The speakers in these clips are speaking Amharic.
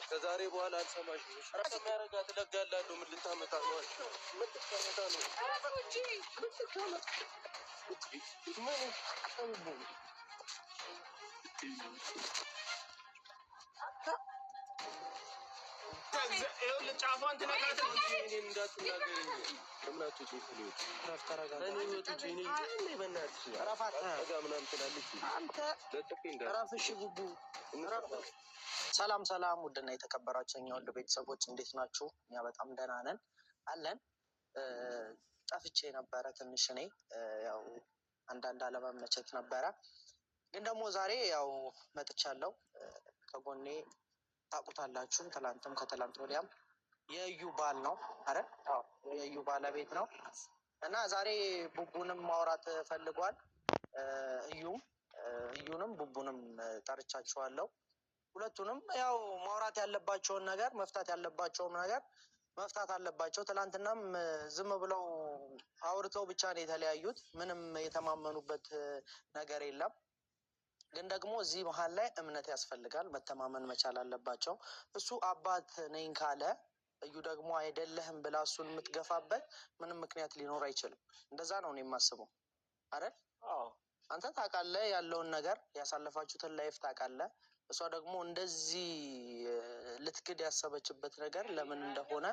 ከዛሬ በኋላ አልሰማሽም። የሚያረጋት እለጋለሁ። ምን ልታመጣ ነው? ጫፏን ትነካት እንዳትናገረኝ። ሰላም ሰላም፣ ውድና የተከበራችሁ የኛ ወልድ ቤተሰቦች እንዴት ናችሁ? እኛ በጣም ደህና ነን አለን። ጠፍቼ ነበረ ትንሽ እኔ ያው አንዳንድ አለመመቸት ነበረ፣ ግን ደግሞ ዛሬ ያው መጥቻለሁ። ከጎኔ ታውቁታላችሁ፣ ትላንትም ከትላንት ወዲያም የእዩ ባል ነው አይደል? አዎ የእዩ ባለቤት ነው እና ዛሬ ቡቡንም ማውራት ፈልጓል። እዩንም ቡቡንም ጠርቻችኋለሁ። ሁለቱንም ያው ማውራት ያለባቸውን ነገር መፍታት ያለባቸውን ነገር መፍታት አለባቸው። ትላንትናም ዝም ብለው አውርተው ብቻ ነው የተለያዩት። ምንም የተማመኑበት ነገር የለም። ግን ደግሞ እዚህ መሀል ላይ እምነት ያስፈልጋል። መተማመን መቻል አለባቸው። እሱ አባት ነኝ ካለ እዩ ደግሞ አይደለህም ብላ እሱን የምትገፋበት ምንም ምክንያት ሊኖር አይችልም። እንደዛ ነው እኔ የማስበው አይደል? አንተ ታውቃለህ ያለውን ነገር፣ ያሳለፋችሁትን ላይፍ ታውቃለህ። እሷ ደግሞ እንደዚህ ልትክድ ያሰበችበት ነገር ለምን እንደሆነ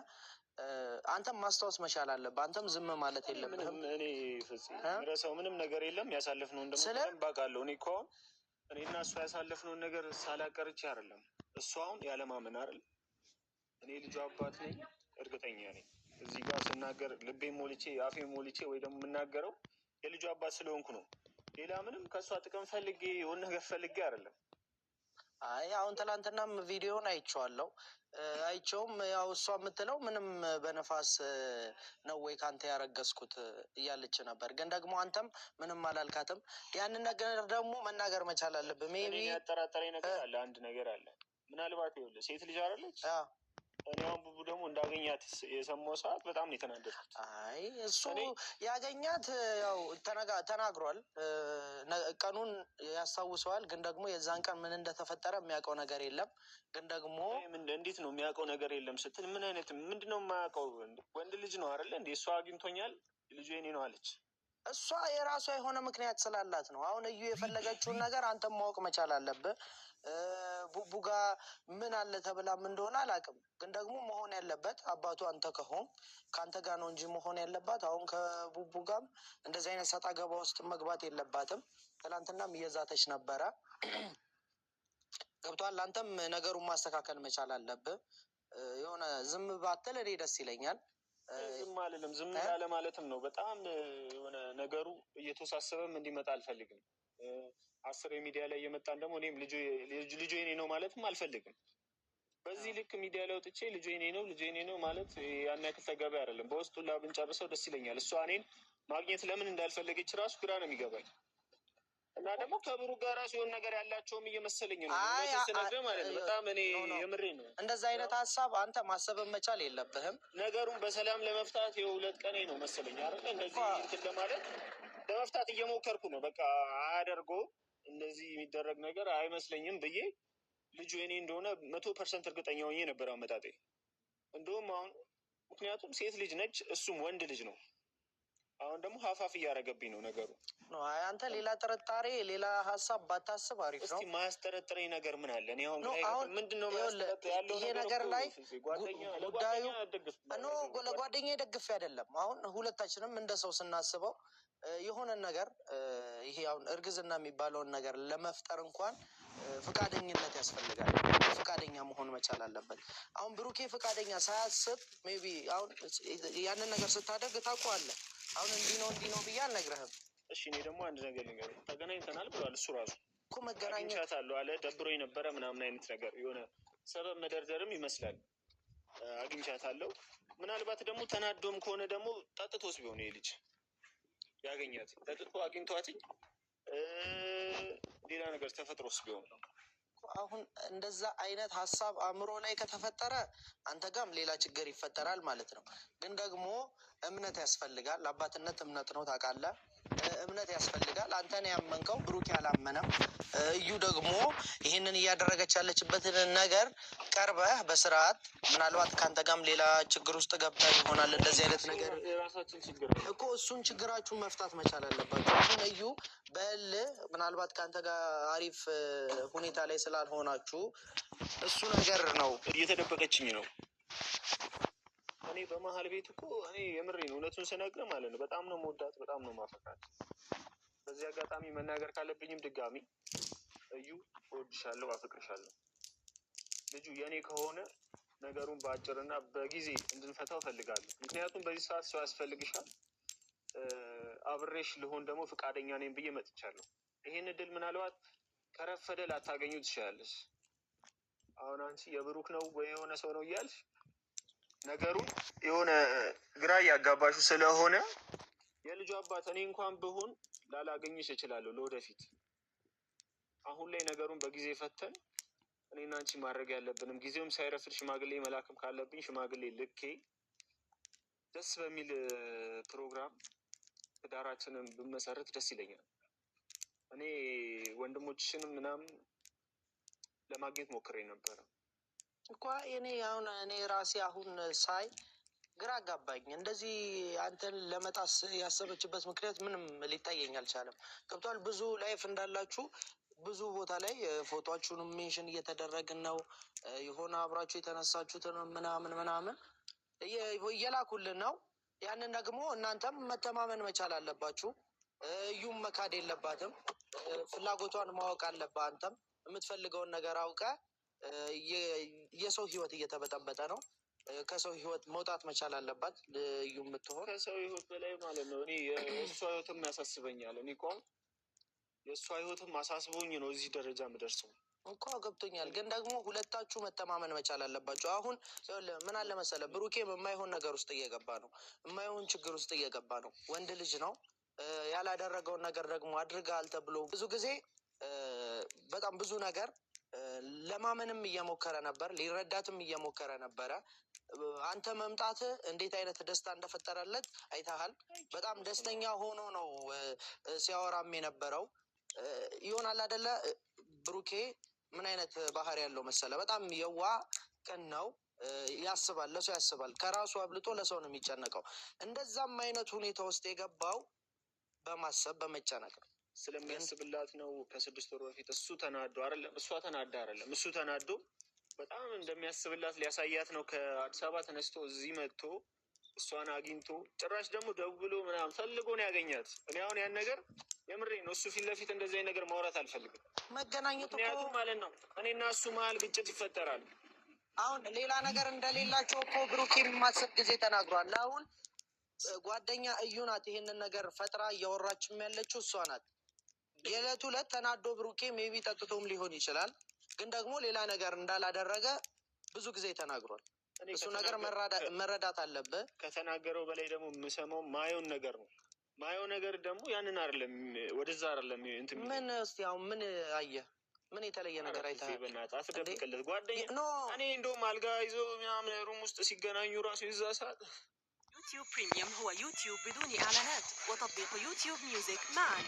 አንተም ማስታወስ መቻል አለብህ። አንተም ዝም ማለት የለብህም። እኔ ረሳው ምንም ነገር የለም። ያሳለፍነውን ደግሞ ባውቃለሁ። እኔ እኮ አሁን እኔና እሷ ያሳለፍነውን ነገር ሳላቀርቼ አይደለም። እሷ አሁን ያለማመን አይደል? እኔ ልጁ አባት ነኝ፣ እርግጠኛ ነኝ። እዚህ ጋር ስናገር ልቤን ሞልቼ አፌን ሞልቼ ወይ ደግሞ የምናገረው የልጁ አባት ስለሆንኩ ነው። ሌላ ምንም ከእሷ ጥቅም ፈልጌ የሆነ ነገር ፈልጌ አይደለም። አይ አሁን ትላንትናም ቪዲዮን አይቼውም ያው እሷ የምትለው ምንም በነፋስ ነው ወይ ካንተ ያረገዝኩት እያለች ነበር። ግን ደግሞ አንተም ምንም አላልካትም። ያንን ነገር ደግሞ መናገር መቻል አለብህ። ሜቢ ያጠራጠረኝ ነገር አለ፣ አንድ ነገር አለ። ምናልባት ይኸውልህ ሴት ልጅ አይደለች? እኔ አሁን ቡቡ ደግሞ እንዳገኛት የሰማው ሰዓት በጣም ነው የተናደድኩት። አይ እሱ ያገኛት ያው ተናግሯል፣ ቀኑን ያስታውሰዋል። ግን ደግሞ የዛን ቀን ምን እንደተፈጠረ የሚያውቀው ነገር የለም። ግን ደግሞ እንዴት ነው የሚያውቀው ነገር የለም ስትል ምን አይነት ምንድን ነው የማያውቀው? ወንድ ልጅ ነው አይደለ እንዴ? እሷ አግኝቶኛል ልጁ የኔ ነው አለች። እሷ የራሷ የሆነ ምክንያት ስላላት ነው። አሁን እዩ የፈለገችውን ነገር አንተም ማወቅ መቻል አለብህ። ቡቡ ጋር ምን አለ ተብላም እንደሆነ አላውቅም። ግን ደግሞ መሆን ያለበት አባቱ አንተ ከሆን ከአንተ ጋር ነው እንጂ መሆን ያለባት አሁን ከቡቡ ጋርም እንደዚህ አይነት ሰጣ ገባ ውስጥ መግባት የለባትም። ትላንትናም እየዛተች ነበረ። ገብቷል። አንተም ነገሩን ማስተካከል መቻል አለብህ። የሆነ ዝም ባትል እኔ ደስ ይለኛል። ዝም አልልም። ዝም ያለ ማለትም ነው። በጣም የሆነ ነገሩ እየተወሳሰበም እንዲመጣ አልፈልግም። 10 ሚዲያ ላይ እየመጣን ደግሞ እኔም ልጁ የኔ ነው ማለትም አልፈልግም። በዚህ ልክ ሚዲያ ላይ ወጥቼ ልጁ የኔ ነው ማለት ያን ያክል ተገቢ አይደለም። በውስጡ ብንጨርሰው ደስ ይለኛል። እሷ እኔን ማግኘት ለምን እንዳልፈለገች ራሱ ግራ ነው የሚገባኝ። እና ደግሞ ከብሩ ጋር ሲሆን ነገር ያላቸውም እየመሰለኝ ነው ስነግርህ ማለት ነው። በጣም እኔ የምሬ ነው። እንደዛ አይነት ሀሳብ አንተ ማሰብን መቻል የለብህም። ነገሩን በሰላም ለመፍታት የ2 ቀኔ ነው መሰለኝ አይደል? እንደዚህ እንትን ለማለት ለመፍታት እየሞከርኩ ነው። በቃ አያደርገውም እንደዚህ የሚደረግ ነገር አይመስለኝም ብዬ ልጁ የኔ እንደሆነ 100% እርግጠኛ ሆኜ ነበር አመጣጤ። እንደውም አሁን ምክንያቱም ሴት ልጅ ነች፣ እሱም ወንድ ልጅ ነው። አሁን ደግሞ ሀፋፍ እያደረገብኝ ነው ነገሩ። አንተ ሌላ ጥርጣሬ ሌላ ሀሳብ ባታስብ አሪፍ ነው። እስቲ ማያስጠረጥረኝ ነገር ምን አለ? እኔ አሁን ምንድነው ያለው ይሄ ነገር ላይ ጉዳዩ ለጓደኛዬ ደግፌ አይደለም። አሁን ሁለታችንም እንደ ሰው ስናስበው የሆነን ነገር ይሄ አሁን እርግዝና የሚባለውን ነገር ለመፍጠር እንኳን ፍቃደኝነት ያስፈልጋል። ፍቃደኛ መሆን መቻል አለበት። አሁን ብሩኬ ፍቃደኛ ሳያስብ ሜይ ቢ አሁን ያንን ነገር ስታደርግ ታውቀዋለህ። አሁን እንዲህ ነው ብዬ አልነግርህም። እሺ እኔ ደግሞ አንድ ነገር ልንገርህ። ተገናኝተናል ብሏል እሱ ራሱ እኮ አግኝቻታለሁ አለ። ደብሮኝ ነበረ ምናምን አይነት ነገር የሆነ ሰበብ መደርደርም ይመስላል። አግኝቻታለሁ። ምናልባት ደግሞ ተናዶም ከሆነ ደግሞ ጠጥቶስ ቢሆን ይሄ ልጅ ያገኛት ጠጥቶ አግኝቷትኝ ሌላ ነገር ተፈጥሮስ ቢሆን አሁን እንደዛ አይነት ሀሳብ አእምሮ ላይ ከተፈጠረ አንተ ጋም ሌላ ችግር ይፈጠራል ማለት ነው። ግን ደግሞ እምነት ያስፈልጋል። አባትነት እምነት ነው ታውቃለህ። እምነት ያስፈልጋል። አንተን ያመንከው ብሩክ ያላመነም። እዩ ደግሞ ይህንን እያደረገች ያለችበትን ነገር ቀርበህ በስርዓት ምናልባት ከአንተ ጋም ሌላ ችግር ውስጥ ገብታ ይሆናል። እንደዚህ አይነት ነገር እኮ እሱን ችግራችሁን መፍታት መቻል አለባችሁ። አሁን እዩ በእልህ ምናልባት ከአንተ ጋር አሪፍ ሁኔታ ላይ ስላልሆናችሁ እሱ ነገር ነው እየተደበቀችኝ ነው። እኔ በመሀል ቤት እኮ እኔ የምሬን እውነቱን ስነግርህ ማለት ነው በጣም ነው መወዳት፣ በጣም ነው ማፈቅራት። በዚህ አጋጣሚ መናገር ካለብኝም ድጋሚ እዩ እወድሻለሁ፣ አፈቅርሻለሁ። ልጁ የኔ ከሆነ ነገሩን በአጭርና በጊዜ እንድንፈታው ፈልጋለሁ። ምክንያቱም በዚህ ሰዓት ሰው ያስፈልግሻል። አብሬሽ ልሆን ደግሞ ፈቃደኛ ነኝ ብዬ መጥቻለሁ። ይሄን እድል ምናልባት ከረፈደ ላታገኙ ትችላለች። አሁን አንቺ የብሩክ ነው ወይ የሆነ ሰው ነው እያልሽ ነገሩን የሆነ ግራ እያጋባሹ ስለሆነ የልጁ አባት እኔ እንኳን ብሆን ላላገኝሽ እችላለሁ ለወደፊት። አሁን ላይ ነገሩን በጊዜ ፈተን እኔና አንቺ ማድረግ ያለብንም ጊዜውም ሳይረፍድ ሽማግሌ መላክም ካለብኝ ሽማግሌ ልኬ ደስ በሚል ፕሮግራም ትዳራችንን ብመሰረት ደስ ይለኛል። እኔ ወንድሞችሽንም ምናምን ለማግኘት ሞክሬ ነበረ እኮ እኔ ራሴ አሁን ሳይ ግራ አጋባኝ። እንደዚህ አንተን ለመጣስ ያሰበችበት ምክንያት ምንም ሊታየኝ አልቻለም። ገብቷል። ብዙ ላይፍ እንዳላችሁ ብዙ ቦታ ላይ ፎቶችሁንም ሜንሽን እየተደረግን ነው። የሆነ አብራችሁ የተነሳችሁትን ምናምን እየላኩልን ነው። ያንን ደግሞ እናንተም መተማመን መቻል አለባችሁ። እዩም መካድ የለባትም። ፍላጎቷን ማወቅ አለብህ። አንተም የምትፈልገውን ነገር አውቀህ የሰው ህይወት እየተበጠበጠ ነው። ከሰው ህይወት መውጣት መቻል አለባት። እዩ የምትሆን ከሰው ህይወት በላይ ማለት ነው። እኔ የእሷ ህይወትም ያሳስበኛል። እኔ እኮ የእሷ ህይወትም አሳስቦኝ ነው እዚህ ደረጃ የምደርሰው እኮ ገብቶኛል። ግን ደግሞ ሁለታችሁ መተማመን መቻል አለባችሁ። አሁን ምን አለ መሰለህ ብሩኬም የማይሆን ነገር ውስጥ እየገባ ነው። የማይሆን ችግር ውስጥ እየገባ ነው። ወንድ ልጅ ነው። ያላደረገውን ነገር ደግሞ አድርገሃል ተብሎ ብዙ ጊዜ በጣም ብዙ ነገር ለማመንም እየሞከረ ነበር፣ ሊረዳትም እየሞከረ ነበረ። አንተ መምጣት እንዴት አይነት ደስታ እንደፈጠረለት አይተሃል። በጣም ደስተኛ ሆኖ ነው ሲያወራም የነበረው። ይሆናል አይደለ? ብሩኬ ምን አይነት ባህሪ ያለው መሰለ? በጣም የዋ ቅን ነው። ያስባል፣ ለሰው ያስባል። ከራሱ አብልጦ ለሰው ነው የሚጨነቀው። እንደዛም አይነት ሁኔታ ውስጥ የገባው በማሰብ በመጨነቅ ነው። ስለሚያስብላት ነው። ከ6 ወር በፊት እሱ ተናዶ አይደለም፣ እሷ ተናዳ አይደለም፣ እሱ ተናዶ በጣም እንደሚያስብላት ሊያሳያት ነው። ከአዲስ አበባ ተነስቶ እዚህ መጥቶ እሷን አግኝቶ ጭራሽ ደግሞ ደውሎ ምናምን ፈልጎ ነው ያገኛት። እኔ አሁን ያን ነገር የምሬ ነው። እሱ ፊት ለፊት እንደዚህ አይነት ነገር ማውራት አልፈልግም። መገናኘቱ ምክንያቱም ማለት ነው እኔና እሱ መሀል ግጭት ይፈጠራል። አሁን ሌላ ነገር እንደሌላቸው እኮ ብሩክ የማሰብ ጊዜ ተናግሯል። አሁን ጓደኛ እዩ ናት ይሄንን ነገር ፈጥራ እያወራችም ያለችው እሷ ናት። የዕለት ሁለት ተናዶ ብሩኬ ሜቢ ጠጥቶም ሊሆን ይችላል። ግን ደግሞ ሌላ ነገር እንዳላደረገ ብዙ ጊዜ ተናግሯል። እሱ ነገር መረዳት አለብህ። ከተናገረው በላይ ደግሞ የምሰማው ማየውን ነገር ነው። ማየው ነገር ደግሞ ያንን አይደለም፣ ወደዛ አይደለም። ምን እስቲ አሁን ምን አየህ? ምን የተለየ ነገር አይተሃል? በእናትህ አትደብቅለት ጓደኛ። እኔ እንደውም አልጋ ይዞ ምናምን ሩም ውስጥ ሲገናኙ ራሱ ይዛ ሰዓት يوتيوب بريميوم هو يوتيوب بدون إعلانات وتطبيق يوتيوب ميوزك معا.